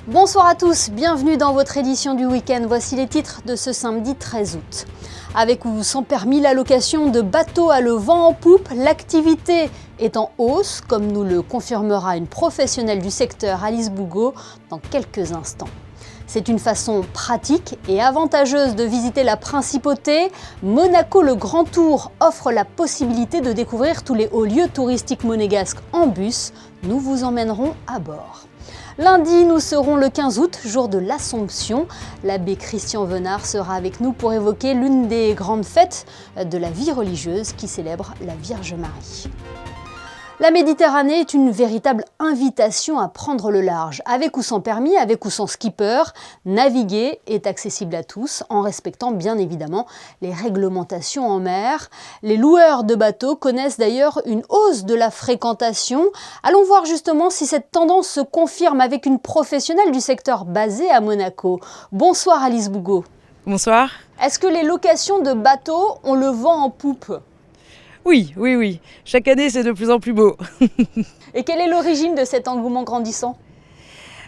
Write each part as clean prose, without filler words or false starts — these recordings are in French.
Bonsoir à tous, bienvenue dans votre édition du week-end. Voici les titres de ce samedi 13 août. Avec ou sans permis, la location de bateaux a le vent en poupe. L'activité est en hausse, comme nous le confirmera une professionnelle du secteur, Alice Bougot, dans quelques instants. C'est une façon pratique et avantageuse de visiter la principauté. Monaco Le Grand Tour offre la possibilité de découvrir tous les hauts lieux touristiques monégasques en bus. Nous vous emmènerons à bord. Lundi, nous serons le 15 août, jour de l'Assomption. L'abbé Christian Venard sera avec nous pour évoquer l'une des grandes fêtes de la vie religieuse qui célèbre la Vierge Marie. La Méditerranée est une véritable invitation à prendre le large. Avec ou sans permis, avec ou sans skipper, naviguer est accessible à tous en respectant bien évidemment les réglementations en mer. Les loueurs de bateaux connaissent d'ailleurs une hausse de la fréquentation. Allons voir justement si cette tendance se confirme avec une professionnelle du secteur basée à Monaco. Bonsoir Alice Bougot. Bonsoir. Est-ce que les locations de bateaux ont le vent en poupe ? Oui. Chaque année, c'est de plus en plus beau. Et quelle est l'origine de cet engouement grandissant ?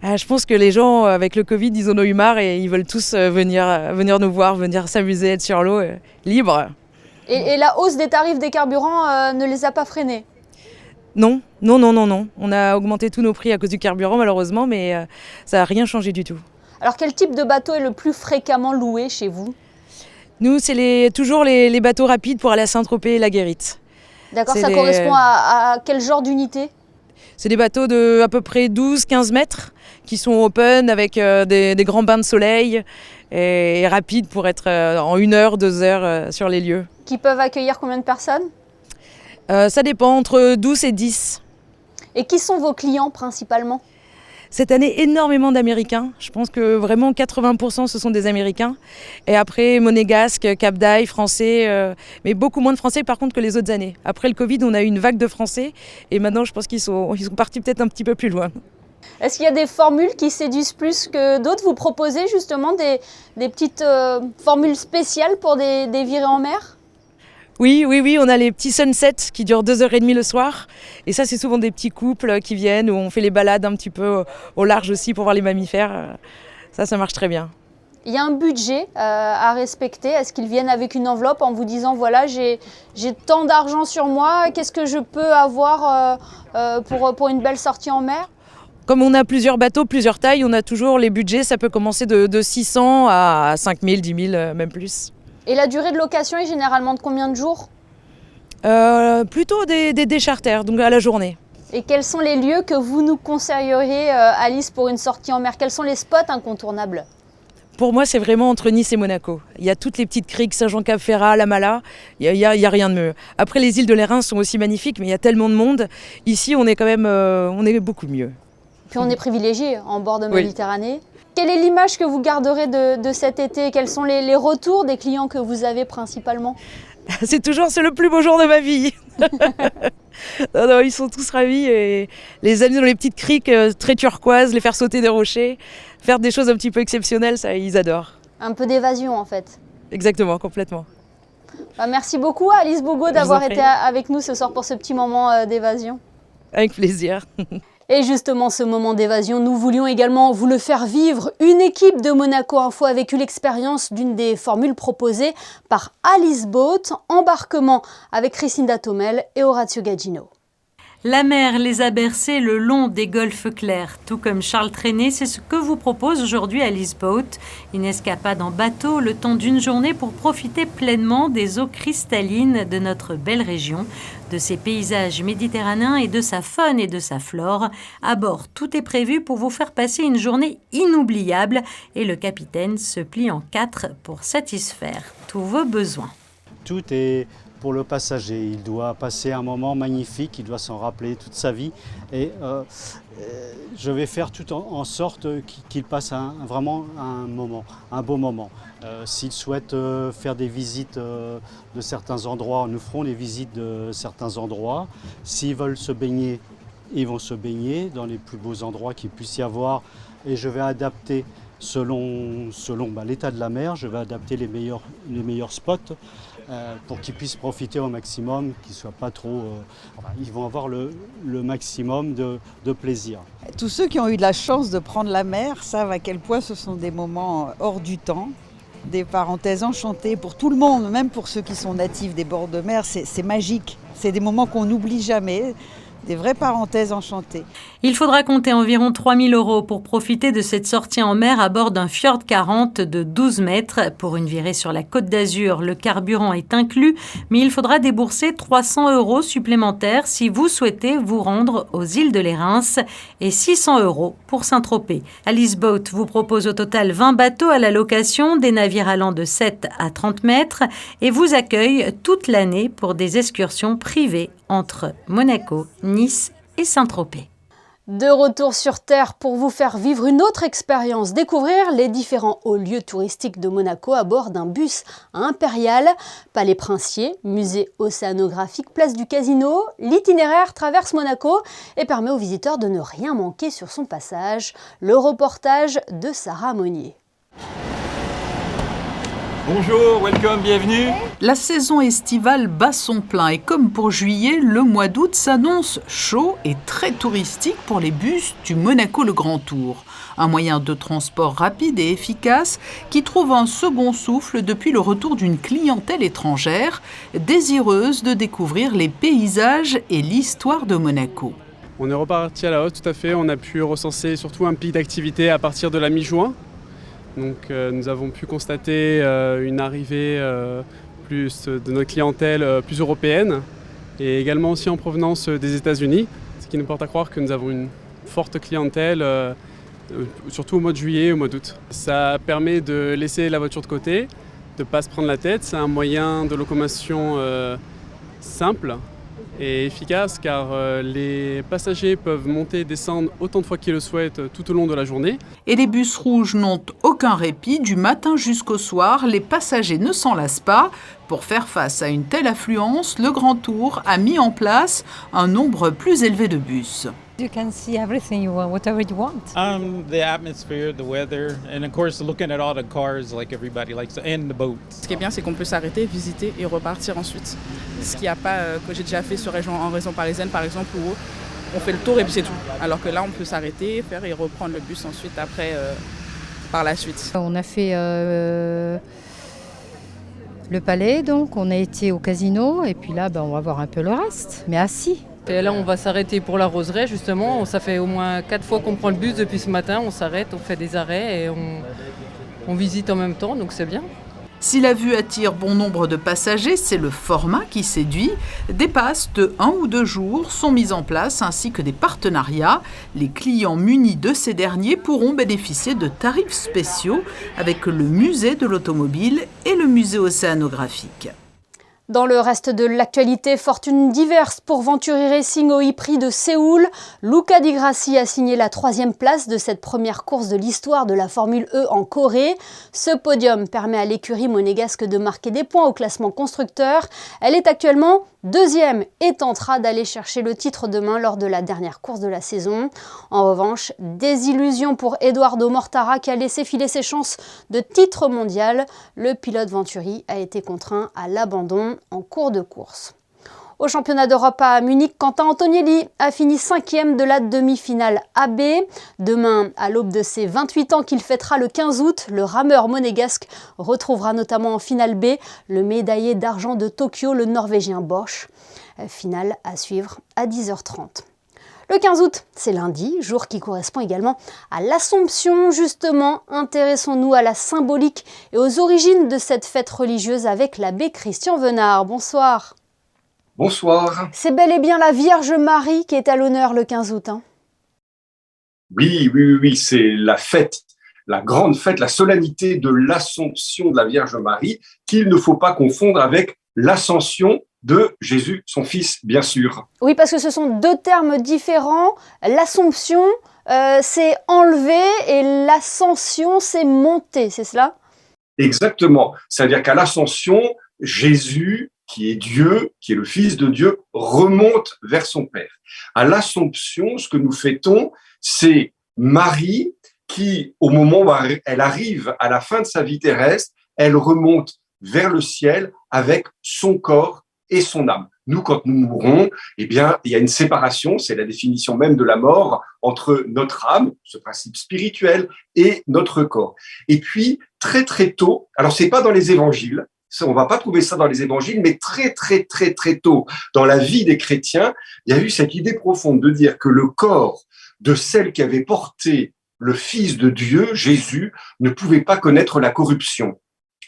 Je pense que les gens, avec le Covid, ils en ont eu marre et ils veulent tous venir nous voir, venir s'amuser, être sur l'eau, libre. Et la hausse des tarifs des carburants ne les a pas freinés ? Non. On a augmenté tous nos prix à cause du carburant, malheureusement, mais ça n'a rien changé du tout. Alors, quel type de bateau est le plus fréquemment loué chez vous ? Nous, c'est toujours les bateaux rapides pour aller à Saint-Tropez et la Guérite. D'accord, ça correspond à quel genre d'unité ? C'est des bateaux de à peu près 12-15 mètres qui sont open avec des grands bains de soleil et rapides pour être en 1 heure, 2 heures sur les lieux. Qui peuvent accueillir combien de personnes ? Ça dépend, entre 12 et 10. Et qui sont vos clients principalement ? Cette année, énormément d'Américains. Je pense que vraiment 80% ce sont des Américains. Et après, monégasques, Cap d'Aille, Français, mais beaucoup moins de Français par contre que les autres années. Après le Covid, on a eu une vague de Français et maintenant je pense qu'ils sont partis peut-être un petit peu plus loin. Est-ce qu'il y a des formules qui séduisent plus que d'autres ? Vous proposez justement des petites formules spéciales pour des virées en mer ? Oui, on a les petits sunsets qui durent 2h30 le soir. Et ça, c'est souvent des petits couples qui viennent où on fait les balades un petit peu au large aussi pour voir les mammifères. Ça marche très bien. Il y a un budget à respecter. Est-ce qu'ils viennent avec une enveloppe en vous disant voilà, j'ai tant d'argent sur moi, qu'est-ce que je peux avoir pour une belle sortie en mer ? Comme on a plusieurs bateaux, plusieurs tailles, on a toujours les budgets. Ça peut commencer de 600 à 5000, 10 000, même plus. Et la durée de location est généralement de combien de jours ? Plutôt des charters, donc à la journée. Et quels sont les lieux que vous nous conseilleriez, Alice, pour une sortie en mer ? Quels sont les spots incontournables ? Pour moi, c'est vraiment entre Nice et Monaco. Il y a toutes les petites criques, Saint-Jean-Cap-Ferrat, La Mala, il y a rien de mieux. Après, les îles de l'Érins sont aussi magnifiques, mais il y a tellement de monde. Ici, on est quand même on est beaucoup mieux. Puis on est privilégié en bord de Méditerranée. Oui. Quelle est l'image que vous garderez de cet été ? Quels sont les retours des clients que vous avez principalement ? C'est le plus beau jour de ma vie. Non, ils sont tous ravis et les amener dans les petites criques très turquoises, les faire sauter des rochers, faire des choses un petit peu exceptionnelles, ça ils adorent. Un peu d'évasion en fait. Exactement, complètement. Merci beaucoup Alice Bougot d'avoir été avec nous ce soir pour ce petit moment d'évasion. Avec plaisir. Et justement, ce moment d'évasion, nous voulions également vous le faire vivre. Une équipe de Monaco Info a vécu l'expérience d'une des formules proposées par Alice Boat, embarquement avec Christine Datomel et Orazio Gagino. La mer les a bercés le long des golfes clairs. Tout comme Charles Trenet, c'est ce que vous propose aujourd'hui Alice Boat. Une escapade en bateau le temps d'une journée pour profiter pleinement des eaux cristallines de notre belle région, de ses paysages méditerranéens et de sa faune et de sa flore. À bord, tout est prévu pour vous faire passer une journée inoubliable et le capitaine se plie en 4 pour satisfaire tous vos besoins. Tout est pour le passager. Il doit passer un moment magnifique, il doit s'en rappeler toute sa vie. Et je vais faire tout en sorte qu'il passe vraiment un beau moment. S'il souhaite faire des visites de certains endroits, nous ferons les visites de certains endroits. S'ils veulent se baigner, ils vont se baigner dans les plus beaux endroits qu'il puisse y avoir. Et je vais adapter selon l'état de la mer, je vais adapter les meilleurs spots. pour qu'ils puissent profiter au maximum, qu'ils soient pas trop... ils vont avoir le maximum de plaisir. Tous ceux qui ont eu de la chance de prendre la mer savent à quel point ce sont des moments hors du temps, des parenthèses enchantées pour tout le monde, même pour ceux qui sont natifs des bords de mer, c'est magique. C'est des moments qu'on n'oublie jamais. Des vraies parenthèses enchantées. Il faudra compter environ 3 000 € pour profiter de cette sortie en mer à bord d'un Fjord 40 de 12 mètres. Pour une virée sur la Côte d'Azur, le carburant est inclus, mais il faudra débourser 300 € supplémentaires si vous souhaitez vous rendre aux îles de l'Érins et 600 € pour Saint-Tropez. Alice Boat vous propose au total 20 bateaux à la location, des navires allant de 7 à 30 mètres et vous accueille toute l'année pour des excursions privées entre Monaco, Nice et Saint-Tropez. De retour sur Terre pour vous faire vivre une autre expérience, découvrir les différents hauts lieux touristiques de Monaco à bord d'un bus impérial. Palais Princier, musée océanographique, place du Casino, l'itinéraire traverse Monaco et permet aux visiteurs de ne rien manquer sur son passage. Le reportage de Sarah Monnier. Bonjour, welcome, bienvenue. La saison estivale bat son plein et comme pour juillet, le mois d'août s'annonce chaud et très touristique pour les bus du Monaco Le Grand Tour. Un moyen de transport rapide et efficace qui trouve un second souffle depuis le retour d'une clientèle étrangère désireuse de découvrir les paysages et l'histoire de Monaco. On est reparti à la hausse tout à fait, on a pu recenser surtout un pic d'activité à partir de la mi-juin. Donc nous avons pu constater une arrivée plus de notre clientèle plus européenne et également aussi en provenance des États-Unis, ce qui nous porte à croire que nous avons une forte clientèle, surtout au mois de juillet et au mois d'août. Ça permet de laisser la voiture de côté, de ne pas se prendre la tête. C'est un moyen de locomotion simple et efficace car les passagers peuvent monter et descendre autant de fois qu'ils le souhaitent tout au long de la journée. Et les bus rouges n'ont aucun répit, du matin jusqu'au soir, les passagers ne s'en lassent pas. Pour faire face à une telle affluence, le Grand Tour a mis en place un nombre plus élevé de bus. You can see everything you want, whatever you want. The atmosphere, the weather, and of course looking at all the cars like everybody likes, and the boats. Ce qui est bien, c'est qu'on peut s'arrêter, visiter et repartir ensuite. Ce qu'il n'y a pas, que j'ai déjà fait en région parisienne par exemple, où on fait le tour et puis c'est tout. Alors que là, on peut s'arrêter, faire et reprendre le bus ensuite après, par la suite. On a fait le Palais, donc on a été au Casino et puis là, on va voir un peu le reste, mais assis. Et là, on va s'arrêter pour la roseraie, justement. Ça fait au moins 4 fois qu'on prend le bus depuis ce matin. On s'arrête, on fait des arrêts et on visite en même temps, donc c'est bien. Si la vue attire bon nombre de passagers, c'est le format qui séduit. Des passes de 1 ou 2 jours sont mises en place ainsi que des partenariats. Les clients munis de ces derniers pourront bénéficier de tarifs spéciaux avec le musée de l'automobile et le musée océanographique. Dans le reste de l'actualité, fortune diverse pour Venturi Racing au e-Prix de Séoul. Luca Di Grassi a signé la 3e place de cette première course de l'histoire de la Formule E en Corée. Ce podium permet à l'écurie monégasque de marquer des points au classement constructeur. Elle est actuellement 2e et tentera d'aller chercher le titre demain lors de la dernière course de la saison. En revanche, désillusion pour Edoardo Mortara qui a laissé filer ses chances de titre mondial. Le pilote Venturi a été contraint à l'abandon en cours de course. Au championnat d'Europe à Munich, Quentin Antonielli a fini 5e de la demi-finale AB. Demain, à l'aube de ses 28 ans qu'il fêtera le 15 août, le rameur monégasque retrouvera notamment en finale B le médaillé d'argent de Tokyo, le Norvégien Bosch. Finale à suivre à 10h30. Le 15 août, c'est lundi, jour qui correspond également à l'Assomption. Justement, intéressons-nous à la symbolique et aux origines de cette fête religieuse avec l'abbé Christian Venard. Bonsoir. Bonsoir. C'est bel et bien la Vierge Marie qui est à l'honneur le 15 août. Oui, c'est la fête, la grande fête, la solennité de l'Assomption de la Vierge Marie, qu'il ne faut pas confondre avec l'Ascension de Jésus, son fils, bien sûr. Oui, parce que ce sont deux termes différents. L'Assomption, c'est enlever et l'Ascension, c'est monter, c'est cela ? Exactement. C'est-à-dire qu'à l'Ascension, Jésus, qui est Dieu, qui est le Fils de Dieu, remonte vers son Père. À l'Assomption, ce que nous fêtons, c'est Marie qui, au moment où elle arrive à la fin de sa vie terrestre, elle remonte vers le ciel avec son corps et son âme. Nous, quand nous mourrons, eh bien, il y a une séparation, c'est la définition même de la mort, entre notre âme, ce principe spirituel, et notre corps. Et puis, très très tôt, alors c'est pas dans les évangiles, on va pas trouver ça dans les évangiles, mais très très très très tôt, dans la vie des chrétiens, il y a eu cette idée profonde de dire que le corps de celle qui avait porté le Fils de Dieu, Jésus, ne pouvait pas connaître la corruption.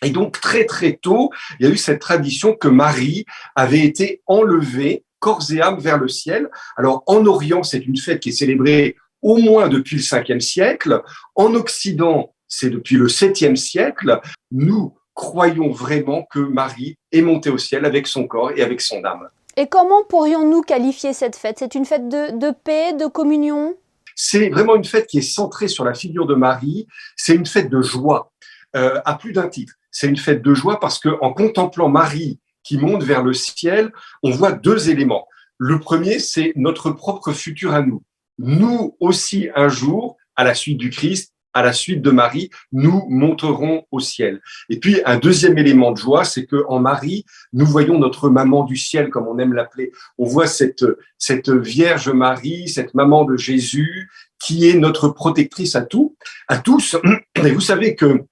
Et donc, très, très tôt, il y a eu cette tradition que Marie avait été enlevée, corps et âme, vers le ciel. Alors, en Orient, c'est une fête qui est célébrée au moins depuis le 5e siècle. En Occident, c'est depuis le 7e siècle. Nous croyons vraiment que Marie est montée au ciel avec son corps et avec son âme. Et comment pourrions-nous qualifier cette fête? C'est une fête de paix, de communion? C'est vraiment une fête qui est centrée sur la figure de Marie. C'est une fête de joie, à plus d'un titre. C'est une fête de joie parce qu'en contemplant Marie qui monte vers le ciel, on voit deux éléments. Le premier, c'est notre propre futur à nous. Nous aussi, un jour, à la suite du Christ, à la suite de Marie, nous monterons au ciel. Et puis, un deuxième élément de joie, c'est qu'en Marie, nous voyons notre maman du ciel, comme on aime l'appeler. On voit cette Vierge Marie, cette maman de Jésus, qui est notre protectrice à tous. Et vous savez que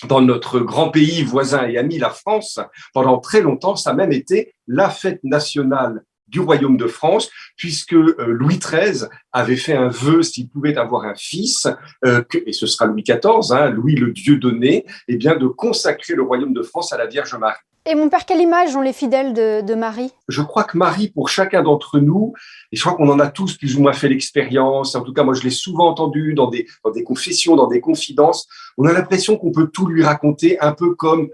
dans notre grand pays voisin et ami, la France, pendant très longtemps, ça a même été la fête nationale du royaume de France, puisque Louis XIII avait fait un vœu s'il pouvait avoir un fils, et ce sera Louis XIV, Louis le Dieu donné, eh bien de consacrer le royaume de France à la Vierge Marie. Et mon père, quelle image ont les fidèles de Marie? Je crois que Marie, pour chacun d'entre nous, et je crois qu'on en a tous plus ou moins fait l'expérience, en tout cas moi je l'ai souvent entendu dans des confessions, dans des confidences, on a l'impression qu'on peut tout lui raconter, un peu comme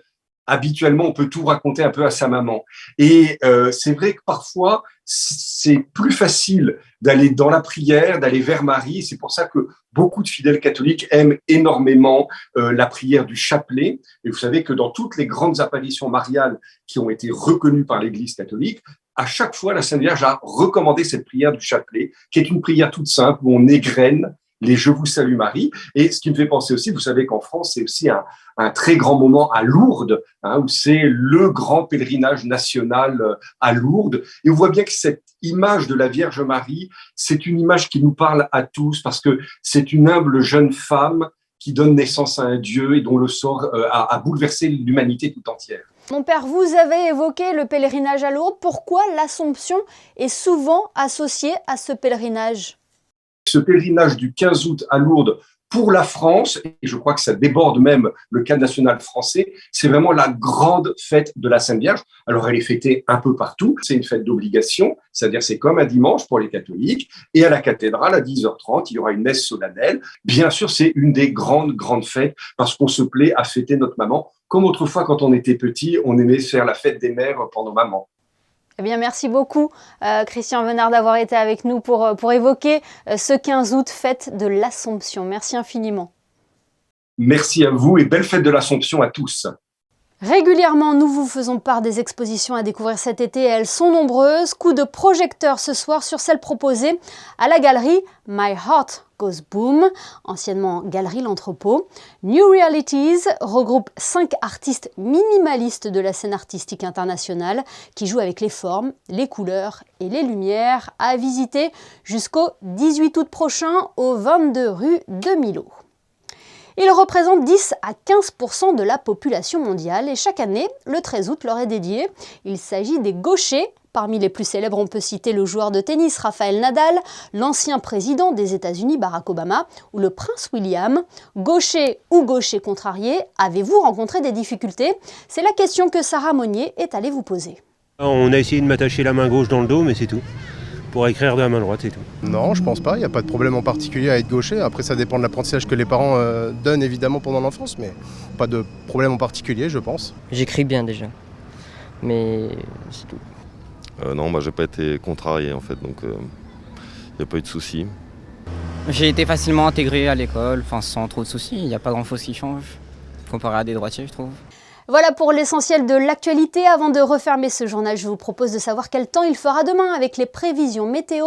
habituellement on peut tout raconter un peu à sa maman. Et c'est vrai que parfois c'est plus facile d'aller dans la prière, d'aller vers Marie. C'est pour ça que beaucoup de fidèles catholiques aiment énormément la prière du chapelet. Et vous savez que dans toutes les grandes apparitions mariales qui ont été reconnues par l'Église catholique, à chaque fois, la Sainte Vierge a recommandé cette prière du chapelet, qui est une prière toute simple où on égrène les « Je vous salue Marie ». Et ce qui me fait penser aussi, vous savez qu'en France, c'est aussi un très grand moment à Lourdes, où c'est le grand pèlerinage national à Lourdes. Et on voit bien que cette image de la Vierge Marie, c'est une image qui nous parle à tous, parce que c'est une humble jeune femme qui donne naissance à un Dieu et dont le sort a bouleversé l'humanité tout entière. Mon père, vous avez évoqué le pèlerinage à Lourdes. Pourquoi l'Assomption est souvent associée à ce pèlerinage? Ce pèlerinage du 15 août à Lourdes pour la France, et je crois que ça déborde même le cadre national français, c'est vraiment la grande fête de la Sainte Vierge. Alors elle est fêtée un peu partout, c'est une fête d'obligation, c'est-à-dire c'est comme un dimanche pour les catholiques, et à la cathédrale à 10h30, il y aura une messe solennelle. Bien sûr, c'est une des grandes fêtes parce qu'on se plaît à fêter notre maman, comme autrefois quand on était petit, on aimait faire la fête des mères pour nos mamans. Eh bien, merci beaucoup, Christian Venard, d'avoir été avec nous pour évoquer ce 15 août, fête de l'Assomption. Merci infiniment. Merci à vous et belle fête de l'Assomption à tous. Régulièrement, nous vous faisons part des expositions à découvrir cet été et elles sont nombreuses. Coup de projecteur ce soir sur celle proposée à la galerie My Heart Goes Boom, anciennement Galerie L'Entrepôt. New Realities regroupe 5 artistes minimalistes de la scène artistique internationale qui jouent avec les formes, les couleurs et les lumières, à visiter jusqu'au 18 août prochain au 22 rue de Millau. Ils représentent 10 à 15% de la population mondiale et chaque année, le 13 août leur est dédié. Il s'agit des gauchers. Parmi les plus célèbres, on peut citer le joueur de tennis Rafael Nadal, l'ancien président des États-Unis Barack Obama ou le prince William. Gaucher ou gaucher contrarié, avez-vous rencontré des difficultés? C'est la question que Sarah Monnier est allée vous poser. On a essayé de m'attacher la main gauche dans le dos, mais c'est tout. Pour écrire de la main droite, c'est tout. Non, je pense pas, il n'y a pas de problème en particulier à être gaucher. Après, ça dépend de l'apprentissage que les parents donnent évidemment pendant l'enfance, mais pas de problème en particulier, je pense. J'écris bien déjà, mais c'est tout. Non, j'ai pas été contrarié en fait, donc il n'y a pas eu de soucis. J'ai été facilement intégré à l'école, sans trop de soucis, il n'y a pas grand-chose qui change, comparé à des droitiers, je trouve. Voilà pour l'essentiel de l'actualité. Avant de refermer ce journal, je vous propose de savoir quel temps il fera demain avec les prévisions météo.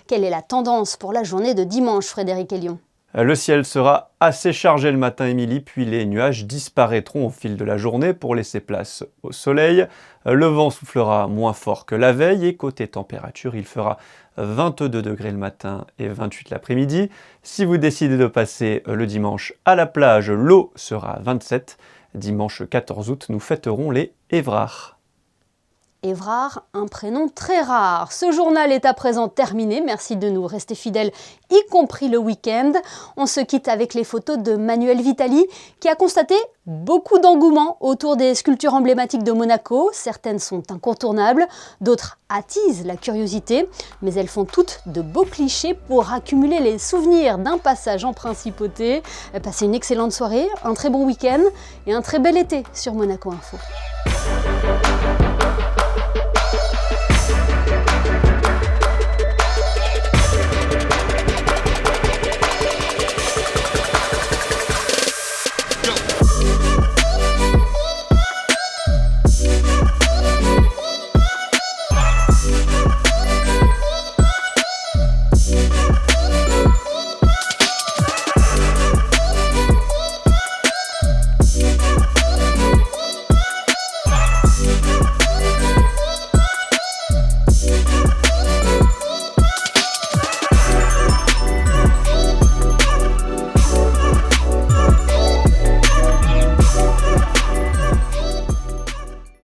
Quelle est la tendance pour la journée de dimanche, Frédéric Elion? Le ciel sera assez chargé le matin, Émilie, puis les nuages disparaîtront au fil de la journée pour laisser place au soleil. Le vent soufflera moins fort que la veille et côté température, il fera 22 degrés le matin et 28 l'après-midi. Si vous décidez de passer le dimanche à la plage, l'eau sera 27. Dimanche 14 août, nous fêterons les Évrards. Évrard, un prénom très rare. Ce journal est à présent terminé. Merci de nous rester fidèles, y compris le week-end. On se quitte avec les photos de Manuel Vitali, qui a constaté beaucoup d'engouement autour des sculptures emblématiques de Monaco. Certaines sont incontournables, d'autres attisent la curiosité, mais elles font toutes de beaux clichés pour accumuler les souvenirs d'un passage en principauté. Passez une excellente soirée, un très bon week-end et un très bel été sur Monaco Info.